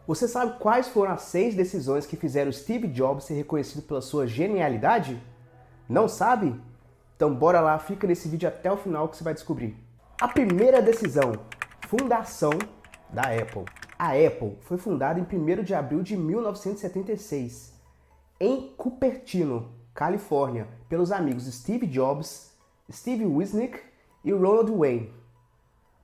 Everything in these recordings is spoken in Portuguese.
Você sabe quais foram as 6 decisões que fizeram Steve Jobs ser reconhecido pela sua genialidade? Não sabe? Então bora lá, fica nesse vídeo até o final que você vai descobrir. A primeira decisão, fundação da Apple. A Apple foi fundada em 1º de abril de 1976, em Cupertino, Califórnia, pelos amigos Steve Jobs, Steve Wozniak e Ronald Wayne.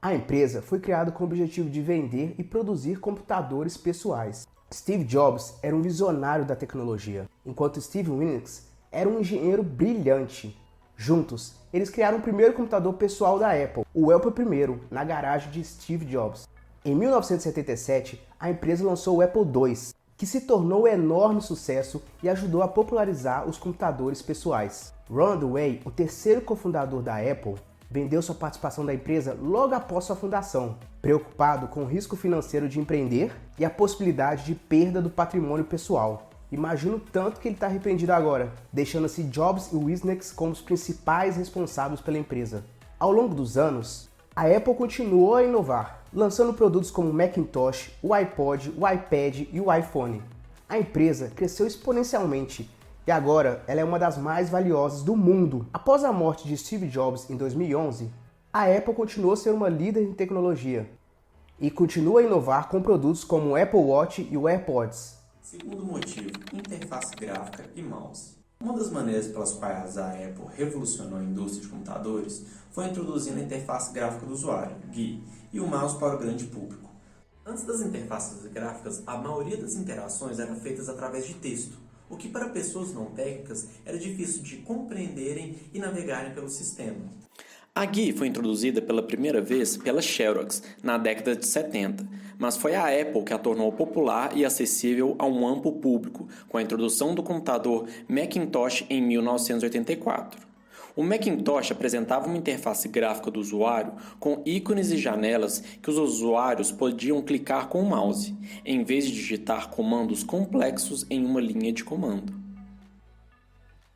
A empresa foi criada com o objetivo de vender e produzir computadores pessoais. Steve Jobs era um visionário da tecnologia, enquanto Steve Wozniak era um engenheiro brilhante. Juntos, eles criaram o primeiro computador pessoal da Apple, o Apple I, na garagem de Steve Jobs. Em 1977, a empresa lançou o Apple II, que se tornou um enorme sucesso e ajudou a popularizar os computadores pessoais. Ronald Wayne, o terceiro cofundador da Apple, vendeu sua participação da empresa logo após sua fundação, preocupado com o risco financeiro de empreender e a possibilidade de perda do patrimônio pessoal. Imagino o tanto que ele está arrependido agora, deixando-se Jobs e Wozniak como os principais responsáveis pela empresa. Ao longo dos anos, a Apple continuou a inovar, lançando produtos como o Macintosh, o iPod, o iPad e o iPhone. A empresa cresceu exponencialmente e agora ela é uma das mais valiosas do mundo. Após a morte de Steve Jobs em 2011, a Apple continuou a ser uma líder em tecnologia e continua a inovar com produtos como o Apple Watch e o AirPods. Segundo motivo, interface gráfica e mouse. Uma das maneiras pelas quais a Apple revolucionou a indústria de computadores foi introduzindo a interface gráfica do usuário, GUI, e o mouse para o grande público. Antes das interfaces gráficas, a maioria das interações eram feitas através de texto, o que para pessoas não técnicas era difícil de compreenderem e navegarem pelo sistema. A GUI foi introduzida pela primeira vez pela Xerox na década de 70, mas foi a Apple que a tornou popular e acessível a um amplo público, com a introdução do computador Macintosh em 1984. O Macintosh apresentava uma interface gráfica do usuário com ícones e janelas que os usuários podiam clicar com o mouse, em vez de digitar comandos complexos em uma linha de comando.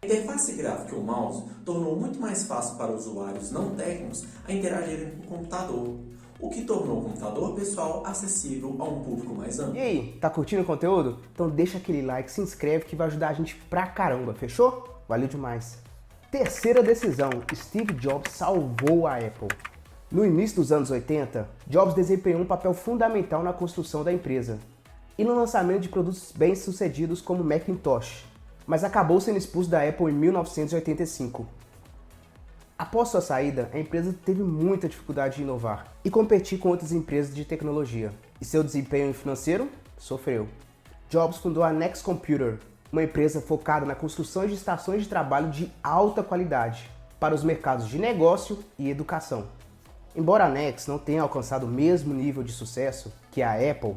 A interface gráfica e o mouse tornou muito mais fácil para usuários não técnicos a interagirem com o computador, o que tornou o computador pessoal acessível a um público mais amplo. E aí, tá curtindo o conteúdo? Então deixa aquele like, se inscreve que vai ajudar a gente pra caramba, fechou? Valeu demais! Terceira decisão, Steve Jobs salvou a Apple. No início dos anos 80, Jobs desempenhou um papel fundamental na construção da empresa e no lançamento de produtos bem-sucedidos como o Macintosh, mas acabou sendo expulso da Apple em 1985. Após sua saída, a empresa teve muita dificuldade de inovar e competir com outras empresas de tecnologia, e seu desempenho financeiro sofreu. Jobs fundou a Next Computer, uma empresa focada na construção de estações de trabalho de alta qualidade para os mercados de negócio e educação. Embora a Next não tenha alcançado o mesmo nível de sucesso que a Apple,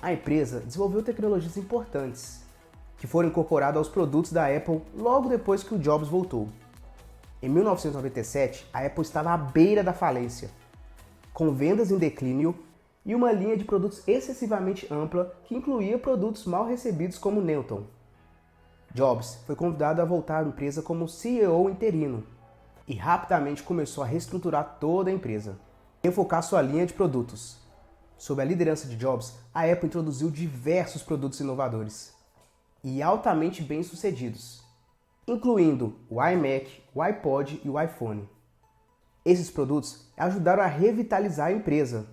a empresa desenvolveu tecnologias importantes que foram incorporadas aos produtos da Apple logo depois que o Jobs voltou. Em 1997, a Apple estava à beira da falência, com vendas em declínio e uma linha de produtos excessivamente ampla que incluía produtos mal recebidos como o Newton. Jobs foi convidado a voltar à empresa como CEO interino e rapidamente começou a reestruturar toda a empresa e enfocar sua linha de produtos. Sob a liderança de Jobs, a Apple introduziu diversos produtos inovadores e altamente bem-sucedidos, incluindo o iMac, o iPod e o iPhone. Esses produtos ajudaram a revitalizar a empresa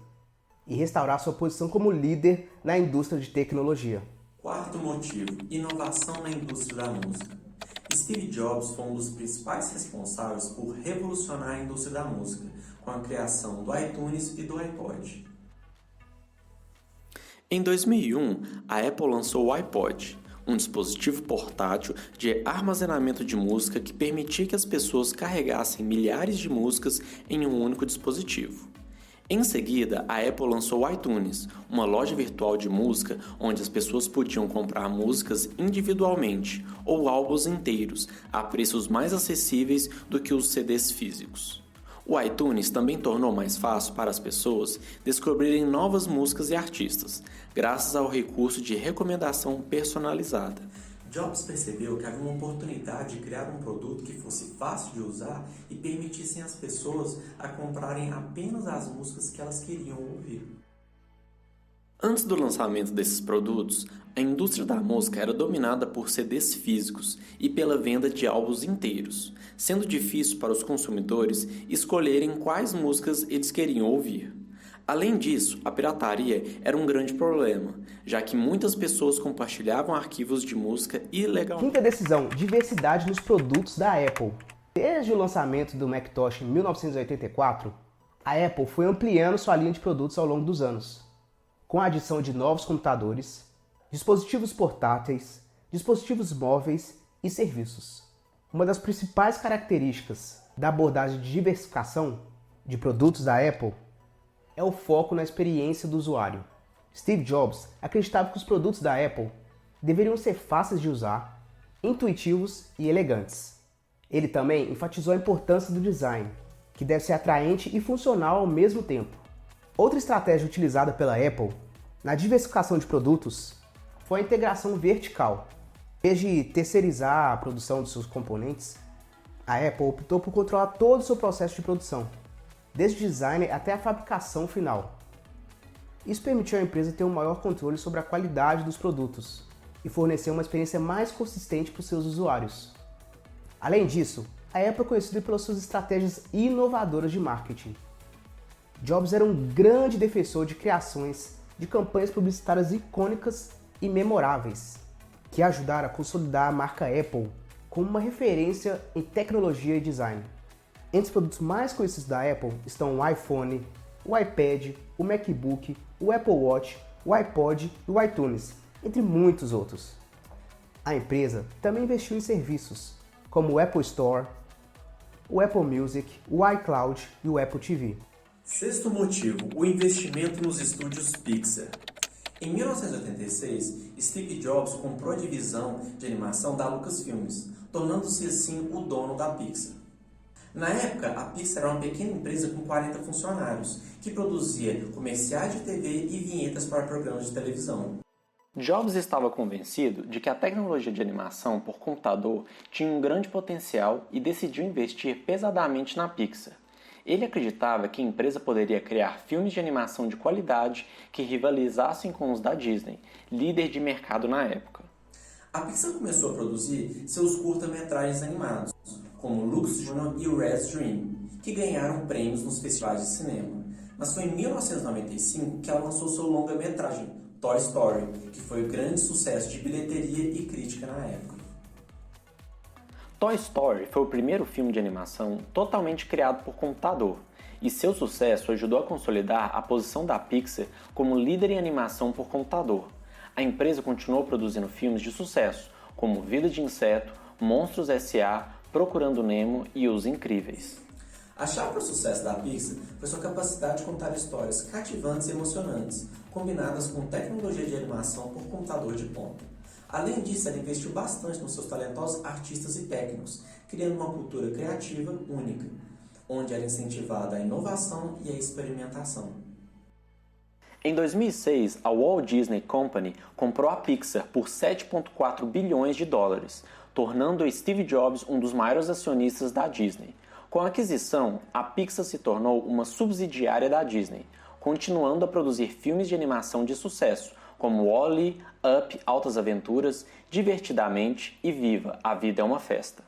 e restaurar sua posição como líder na indústria de tecnologia. Quarto motivo, inovação na indústria da música. Steve Jobs foi um dos principais responsáveis por revolucionar a indústria da música, com a criação do iTunes e do iPod. Em 2001, a Apple lançou o iPod, um dispositivo portátil de armazenamento de música que permitia que as pessoas carregassem milhares de músicas em um único dispositivo. Em seguida, a Apple lançou o iTunes, uma loja virtual de música onde as pessoas podiam comprar músicas individualmente ou álbuns inteiros a preços mais acessíveis do que os CDs físicos. O iTunes também tornou mais fácil para as pessoas descobrirem novas músicas e artistas, graças ao recurso de recomendação personalizada. Jobs percebeu que havia uma oportunidade de criar um produto que fosse fácil de usar e permitissem às pessoas a comprarem apenas as músicas que elas queriam ouvir. Antes do lançamento desses produtos, a indústria da música era dominada por CDs físicos e pela venda de álbuns inteiros, sendo difícil para os consumidores escolherem quais músicas eles queriam ouvir. Além disso, a pirataria era um grande problema, já que muitas pessoas compartilhavam arquivos de música ilegalmente. Quinta decisão: diversidade nos produtos da Apple. Desde o lançamento do Macintosh em 1984, a Apple foi ampliando sua linha de produtos ao longo dos anos, com a adição de novos computadores, dispositivos portáteis, dispositivos móveis e serviços. Uma das principais características da abordagem de diversificação de produtos da Apple é o foco na experiência do usuário. Steve Jobs acreditava que os produtos da Apple deveriam ser fáceis de usar, intuitivos e elegantes. Ele também enfatizou a importância do design, que deve ser atraente e funcional ao mesmo tempo. Outra estratégia utilizada pela Apple na diversificação de produtos foi a integração vertical. Em vez de terceirizar a produção de seus componentes, a Apple optou por controlar todo o seu processo de produção, desde o design até a fabricação final. Isso permitiu à empresa ter um maior controle sobre a qualidade dos produtos e fornecer uma experiência mais consistente para os seus usuários. Além disso, a Apple é conhecida pelas suas estratégias inovadoras de marketing. Jobs era um grande defensor de criações de campanhas publicitárias icônicas e memoráveis, que ajudaram a consolidar a marca Apple como uma referência em tecnologia e design. Entre os produtos mais conhecidos da Apple estão o iPhone, o iPad, o MacBook, o Apple Watch, o iPod e o iTunes, entre muitos outros. A empresa também investiu em serviços como o Apple Store, o Apple Music, o iCloud e o Apple TV. Sexto motivo, o investimento nos estúdios Pixar. Em 1986, Steve Jobs comprou a divisão de animação da Lucasfilmes, tornando-se assim o dono da Pixar. Na época, a Pixar era uma pequena empresa com 40 funcionários, que produzia comerciais de TV e vinhetas para programas de televisão. Jobs estava convencido de que a tecnologia de animação por computador tinha um grande potencial e decidiu investir pesadamente na Pixar. Ele acreditava que a empresa poderia criar filmes de animação de qualidade que rivalizassem com os da Disney, líder de mercado na época. A Pixar começou a produzir seus curta-metragens animados, como Lux Jr. e Red's Dream, que ganharam prêmios nos festivais de cinema. Mas foi em 1995 que ela lançou seu longa-metragem, Toy Story, que foi um grande sucesso de bilheteria e crítica na época. Toy Story foi o primeiro filme de animação totalmente criado por computador, e seu sucesso ajudou a consolidar a posição da Pixar como líder em animação por computador. A empresa continuou produzindo filmes de sucesso, como Vida de Inseto, Monstros S.A., Procurando Nemo e Os Incríveis. A chave para o sucesso da Pixar foi sua capacidade de contar histórias cativantes e emocionantes, combinadas com tecnologia de animação por computador de ponta. Além disso, ela investiu bastante nos seus talentosos artistas e técnicos, criando uma cultura criativa única, onde era incentivada a inovação e a experimentação. Em 2006, a Walt Disney Company comprou a Pixar por 7,4 bilhões de dólares, tornando Steve Jobs um dos maiores acionistas da Disney. Com a aquisição, a Pixar se tornou uma subsidiária da Disney, continuando a produzir filmes de animação de sucesso, como Wall-E, Up, Altas Aventuras, Divertidamente e Viva, A Vida é uma Festa.